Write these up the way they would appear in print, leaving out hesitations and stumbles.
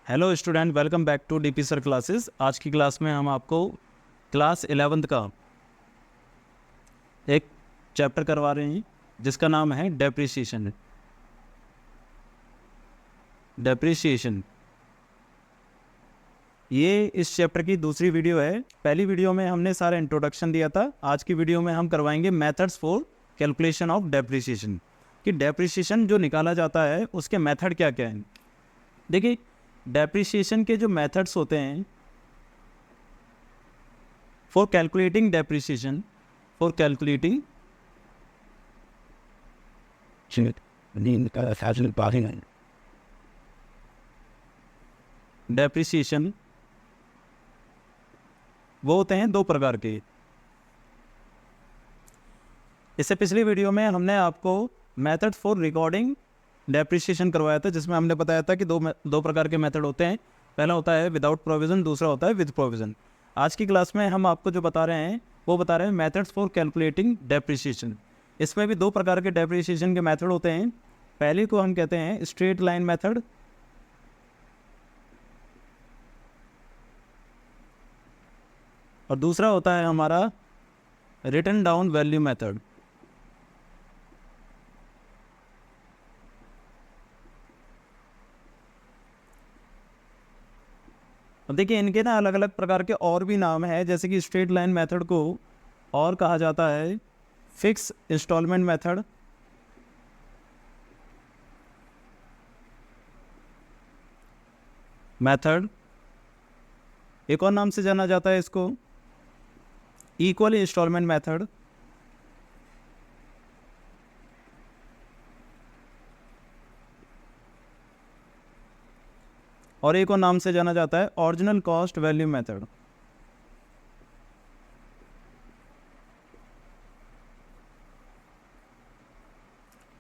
Hello student, welcome back to DP sir classes. आज की class में हम आपको क्लास 11th का एक चैप्टर करवा रहे हैं जिसका नाम है डेप्रिसिएशन। ये इस चैप्टर की दूसरी वीडियो है। पहली वीडियो में हमने सारा इंट्रोडक्शन दिया था। आज की वीडियो में हम करवाएंगे methods for calculation of depreciation, कि डेप्रिसिएशन जो निकाला जाता है उसके मेथड क्या क्या हैं। देखिए, डेप्रिसिएशन के जो मेथड्स होते हैं फॉर कैलकुलेटिंग डेप्रिसिएशन, डेप्रिसिएशन वो होते हैं दो प्रकार के। इससे पिछली वीडियो में हमने आपको मेथड फॉर रिकॉर्डिंग डेप्रिसिएशन करवाया था, जिसमें हमने बताया था कि दो प्रकार के मेथड होते हैं। पहला होता है विदाउट प्रोविज़न, दूसरा होता है विद प्रोविज़न। आज की क्लास में हम आपको जो बता रहे हैं वो बता रहे हैं मेथड्स फॉर कैलकुलेटिंग डेप्रिसिएशन। इसमें भी दो प्रकार के डेप्रिसिएशन के मेथड होते हैं। पहले को हम कहते हैं स्ट्रेट लाइन मेथड, और दूसरा होता है हमारा रिटन डाउन वैल्यू मेथड। अब देखिए, इनके ना अलग अलग प्रकार के और भी नाम है। जैसे कि स्ट्रेट लाइन मेथड को और कहा जाता है फिक्स इंस्टॉलमेंट मेथड, एक और नाम से जाना जाता है इसको इक्वल इंस्टॉलमेंट मेथड, और एक और नाम से जाना जाता है ओरिजिनल कॉस्ट वैल्यू मेथड।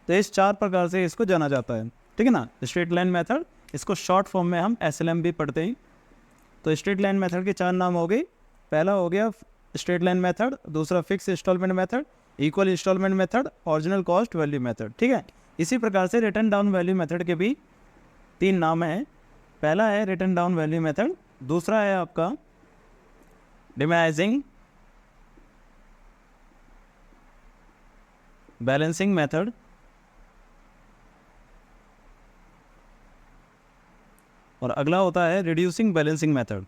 तो इस चार प्रकार से इसको जाना जाता है, ठीक है ना। स्ट्रेट लाइन मेथड, इसको शॉर्ट फॉर्म में हम SLM भी पढ़ते हैं। तो स्ट्रेट लाइन मेथड के चार नाम हो गए। पहला हो गया स्ट्रेट लाइन मेथड, दूसरा fix instalment method, equal instalment method, original cost value method, ठीक है। इसी प्रकार से रिटर्न डाउन वैल्यू मेथड के भी तीन नाम हैं। पहला है रिटर्न डाउन वैल्यू मेथड, दूसरा है आपका डिमाइजिंग बैलेंसिंग मेथड, और अगला होता है रिड्यूसिंग बैलेंसिंग मेथड।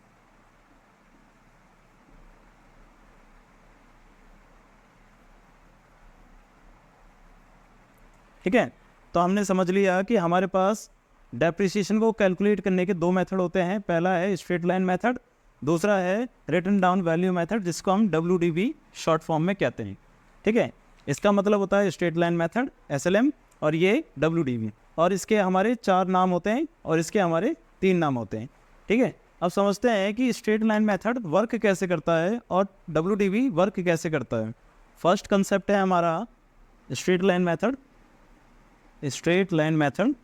ठीक है, तो हमने समझ लिया कि हमारे पास डेप्रिसिएशन को कैलकुलेट करने के दो मेथड होते हैं। पहला है स्ट्रेट लाइन मेथड, दूसरा है रिटन डाउन वैल्यू मेथड, जिसको हम WDV शॉर्ट फॉर्म में कहते हैं। ठीक है, इसका मतलब होता है स्ट्रेट लाइन मेथड SLM, और ये WDV, और इसके हमारे चार नाम होते हैं और इसके हमारे तीन नाम होते हैं। ठीक है, अब समझते हैं कि स्ट्रेट लाइन मेथड वर्क कैसे करता है और WDV वर्क कैसे करता है। फर्स्ट कंसेप्ट है हमारा स्ट्रेट लाइन मेथड।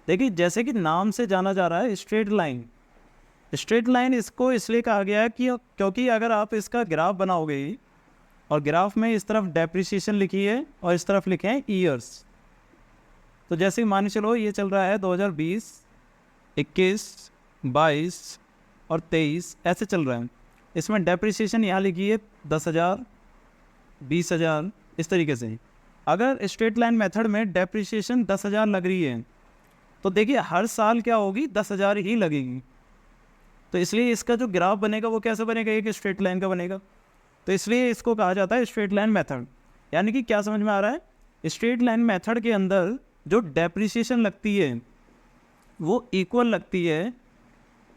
देखिए, जैसे कि नाम से जाना जा रहा है स्ट्रेट लाइन इसको इसलिए कहा गया है कि क्योंकि अगर आप इसका ग्राफ बनाओगे और ग्राफ में इस तरफ डेप्रिसिएशन लिखी है और इस तरफ लिखे हैं ईयर्स, तो जैसे मान चलो ये चल रहा है 2020, 21, 22 और 23, ऐसे चल रहा है। इसमें डेप्रिसिएशन यहाँ लिखी है 10,000, 20,000, इस तरीके से। अगर स्ट्रेट लाइन मेथड में डेप्रिसिएशन 10,000 लग रही है तो देखिए हर साल क्या होगी, 10,000 ही लगेगी। तो इसलिए इसका जो ग्राफ बनेगा वो कैसे बनेगा, एक स्ट्रेट लाइन का बनेगा। तो इसलिए इसको कहा जाता है स्ट्रेट लाइन मेथड। यानी कि क्या समझ में आ रहा है, स्ट्रेट लाइन मेथड के अंदर जो डेप्रिसिएशन लगती है वो इक्वल लगती है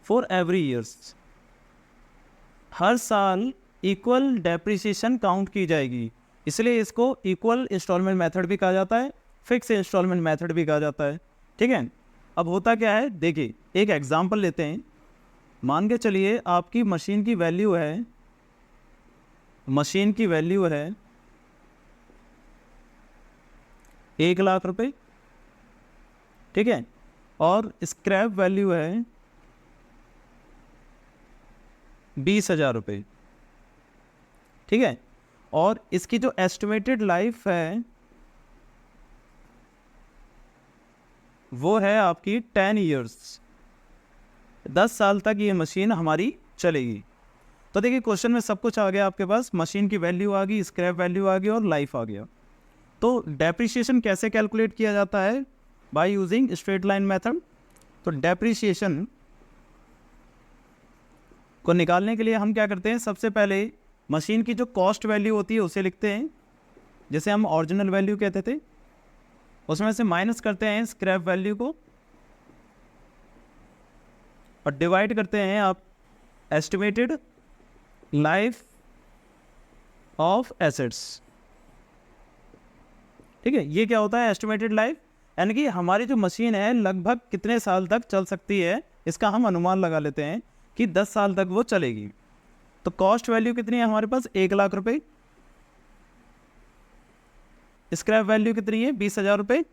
फॉर एवरी ईयर्स। हर साल इक्वल डेप्रिसिएशन काउंट की जाएगी, इसलिए इसको इक्वल इंस्टॉलमेंट मेथड भी कहा जाता है, फिक्स इंस्टॉलमेंट मेथड भी कहा जाता है। ठीक है, अब होता क्या है, देखिए एक एग्जांपल लेते हैं। मान के चलिए आपकी मशीन की वैल्यू है 1,00,000 रुपये, ठीक है, और स्क्रैप वैल्यू है 20,000 रुपये, ठीक है, और इसकी जो एस्टिमेटेड लाइफ है वो है आपकी 10 ईयर्स, 10 साल तक ये मशीन हमारी चलेगी। तो देखिए क्वेश्चन में सब कुछ आ गया आपके पास, मशीन की वैल्यू आ गई, स्क्रैप वैल्यू आ गई और लाइफ आ गया। तो डेप्रिसिएशन कैसे कैलकुलेट किया जाता है? By using straight line method. तो डेप्रिसिएशन को निकालने के लिए हम क्या करते हैं, सबसे पहले मशीन की जो कॉस्ट वैल्यू होती है उसे लिखते हैं, जैसे हम ओरिजिनल वैल्यू कहते थे, उसमें से माइनस करते हैं स्क्रैप वैल्यू को और डिवाइड करते हैं आप एस्टिमेटेड लाइफ ऑफ एसेट्स। ठीक है, ये क्या होता है एस्टिमेटेड लाइफ, यानी कि हमारी जो मशीन है लगभग कितने साल तक चल सकती है, इसका हम अनुमान लगा लेते हैं कि 10 साल तक वो चलेगी। तो कॉस्ट वैल्यू कितनी है हमारे पास, 1 लाख रुपए। स्क्रैप वैल्यू कितनी है, 20,000 रुपये।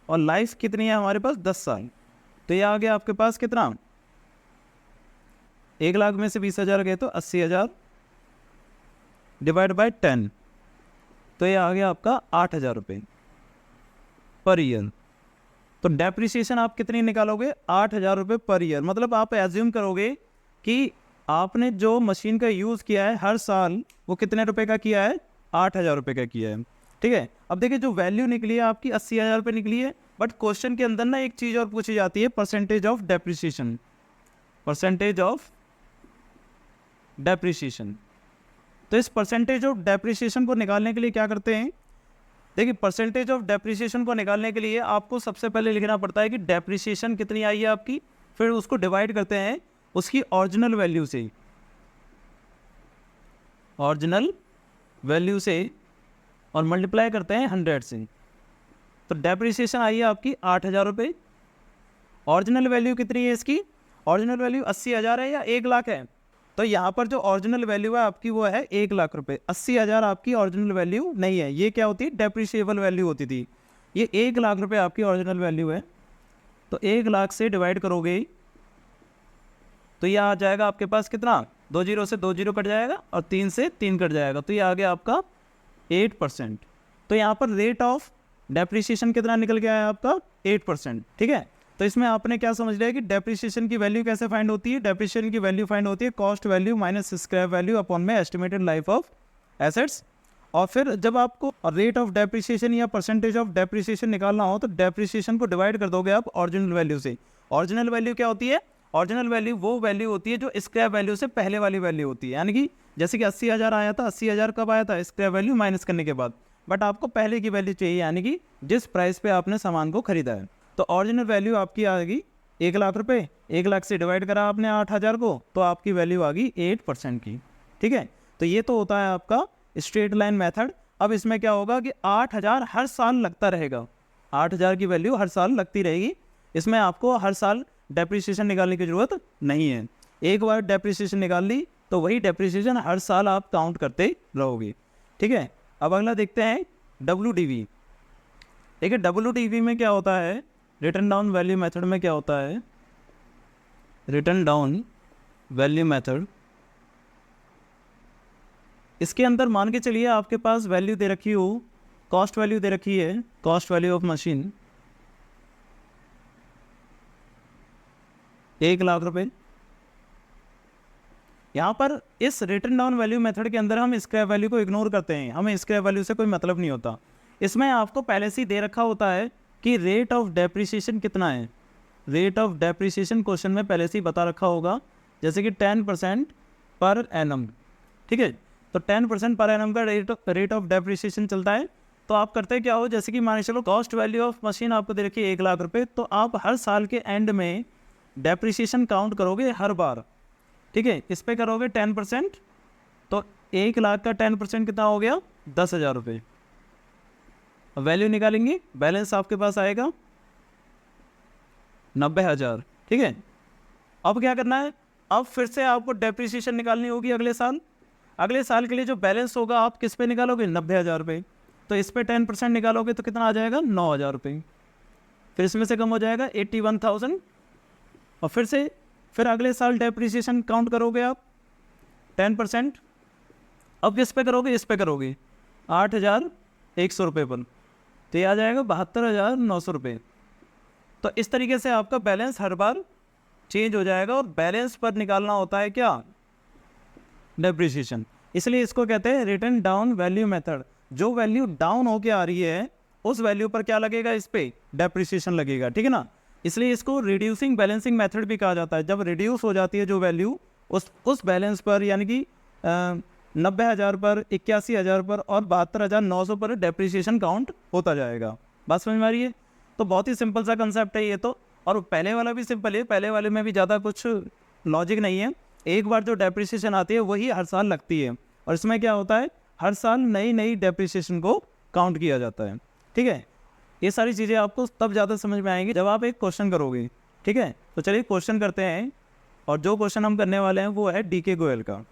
और लाइफ कितनी है हमारे पास, 10 साल। तो ये आ गया आपके पास कितना, 1 लाख में से 20,000 गए तो 80,000 डिवाइड बाय 10, तो ये आ गया आपका 8,000 रुपये पर ईयर। तो डेप्रिसिएशन आप कितनी निकालोगे, 8,000 रुपये पर ईयर। मतलब आप एज्यूम करोगे कि आपने जो मशीन का यूज़ किया है हर साल वो कितने रुपए का किया है, 8,000 रुपये का किया है। ठीक है, अब देखिए जो वैल्यू निकली है आपकी 80,000 रुपये निकली है, बट क्वेश्चन के अंदर ना एक चीज़ और पूछी जाती है, percentage of depreciation, percentage of depreciation. तो इस परसेंटेज ऑफ डेप्रिसिएशन को निकालने के लिए क्या करते हैं, देखिए परसेंटेज ऑफ डेप्रिसिएशन को निकालने के लिए आपको सबसे पहले लिखना पड़ता है कि डेप्रिसिएशन कितनी आई है आपकी, फिर उसको डिवाइड करते हैं उसकी ओरिजिनल वैल्यू से, ओरिजिनल वैल्यू से, और मल्टीप्लाई करते हैं 100 से। तो डेप्रिसिएशन आई है आपकी 8,000 रुपये। ओरिजिनल वैल्यू कितनी है इसकी, ओरिजिनल वैल्यू 80,000 है या 1 लाख है, तो यहाँ पर जो ओरिजिनल वैल्यू है आपकी वो है 1 लाख रुपए। 80,000 आपकी ओरिजिनल वैल्यू नहीं है, ये क्या होती है, डेप्रिशिएबल वैल्यू होती थी। ये 1 लाख रुपए आपकी ओरिजिनल वैल्यू है। तो 1 लाख से डिवाइड करोगे तो यह आ जाएगा आपके पास कितना, 2 जीरो से 2 जीरो कट जाएगा और 3 से 3 कट जाएगा, तो ये आ गया आपका 8%। तो यहाँ पर रेट ऑफ डेप्रिसिएशन कितना निकल गया है आपका, 8%। ठीक है, तो इसमें आपने क्या समझ लिया कि डेप्रिसिएशन की वैल्यू कैसे फाइंड होती है, डेप्रिसिएशन की वैल्यू फाइंड होती है cost value minus scrap value upon में एस्टिमेटेड लाइफ ऑफ एसेट्स। और फिर जब आपको रेट ऑफ डेप्रिसिएशन या परसेंटेज ऑफ डेप्रिसिएशन निकालना हो तो डेप्रिसिएशन को डिवाइड कर दोगे आप ओरिजिनल वैल्यू से। ओरिजिनल वैल्यू क्या होती है, ओरिजिनल वैल्यू वो वैल्यू होती है जो स्क्रैप वैल्यू से पहले वाली वैल्यू होती है, यानी कि जैसे कि 80,000 आया था, 80,000 कब आया था, स्क्रैप वैल्यू माइनस करने के बाद, बट आपको पहले की वैल्यू चाहिए, यानी कि जिस प्राइस पे आपने सामान को खरीदा है। तो ओरिजिनल वैल्यू आपकी आ गई 1 लाख रुपए, 1 लाख से डिवाइड करा आपने 8,000 को, तो आपकी वैल्यू आ गई 8% की। ठीक है, तो ये तो होता है आपका स्ट्रेट लाइन मेथड। अब इसमें क्या होगा कि 8,000 हर साल लगता रहेगा, 8,000 की वैल्यू हर साल लगती रहेगी। इसमें आपको हर साल डेप्रिसिएशन निकालने की ज़रूरत नहीं है, एक बार डेप्रिसिएशन निकाल ली तो वही डेप्रिसिएशन हर साल आप काउंट करते रहोगे। ठीक है, अब अगला देखते हैं WDV। देखिए WDV में क्या होता है, रिटर्न डाउन वैल्यू मेथड में क्या होता है, रिटर्न डाउन वैल्यू मेथड, इसके अंदर मान के चलिए आपके पास वैल्यू दे रखी हो, कॉस्ट वैल्यू दे रखी है, cost value of machine 1 lakh रुपए। यहाँ पर इस रिटर्न डाउन वैल्यू मेथड के अंदर हम स्क्रैप वैल्यू को इग्नोर करते हैं, हमें स्क्रैप वैल्यू से कोई मतलब नहीं होता। इसमें आपको पहले से ही दे रखा होता है कि रेट ऑफ डेप्रिसिएशन कितना है, रेट ऑफ डेप्रिसिएशन क्वेश्चन में पहले से ही बता रखा होगा, जैसे कि 10% पर एनम। ठीक है, तो 10% पर एनम का रेट ऑफ डेप्रिसिएशन चलता है। तो आप करते क्या हो, जैसे कि मान चलो कॉस्ट वैल्यू ऑफ मशीन आपको दे रखी है 1 लाख रुपये, तो आप हर साल के एंड में डेप्रिसिएशन काउंट करोगे हर बार। ठीक है, इस पे करोगे 10%, तो 1 लाख का 10% कितना हो गया, 10,000 रुपये। वैल्यू निकालेंगे, बैलेंस आपके पास आएगा 90,000। ठीक है, अब क्या करना है, अब फिर से आपको डेप्रिसिएशन निकालनी होगी अगले साल। अगले साल के लिए जो बैलेंस होगा आप किस पे निकालोगे, 90,000 रुपये। तो इस पे 10% निकालोगे तो कितना आ जाएगा, 9,000 रुपये। फिर इसमें से कम हो जाएगा 81,000, और फिर अगले साल डेप्रिसिएशन काउंट करोगे आप 10%। अब किस पे करोगे, इस पे करोगे 8,100 रुपये पर। तो ये आ जाएगा 72,900 रुपये। तो इस तरीके से आपका बैलेंस हर बार चेंज हो जाएगा और बैलेंस पर निकालना होता है क्या, डेप्रिसिएशन। इसलिए इसको कहते हैं रिटर्न डाउन वैल्यू मेथड। जो वैल्यू डाउन होके आ रही है उस वैल्यू पर क्या लगेगा, इस पे डेप्रिसिएशन लगेगा, ठीक है ना। इसलिए इसको रिड्यूसिंग बैलेंसिंग मेथड भी कहा जाता है। जब रिड्यूस हो जाती है जो वैल्यू उस बैलेंस पर, यानी कि 90,000 पर, 81,000 पर और 72,900 पर डेप्रिसिएशन काउंट होता जाएगा। बात समझ में आ रही है। तो बहुत ही सिंपल सा कंसेप्ट है ये तो। और पहले वाला भी सिंपल है, पहले वाले में भी ज़्यादा कुछ लॉजिक नहीं है। एक बार जो डेप्रिसिएशन आती है वही हर साल लगती है, और इसमें क्या होता है, हर साल नई नई डेप्रिसिएशन को काउंट किया जाता है, ठीक है। ये सारी चीज़ें आपको तब ज़्यादा समझ में आएंगी जब आप एक क्वेश्चन करोगे, ठीक है। तो चलिए क्वेश्चन करते हैं, और जो क्वेश्चन हम करने वाले हैं वो है DK गोयल का।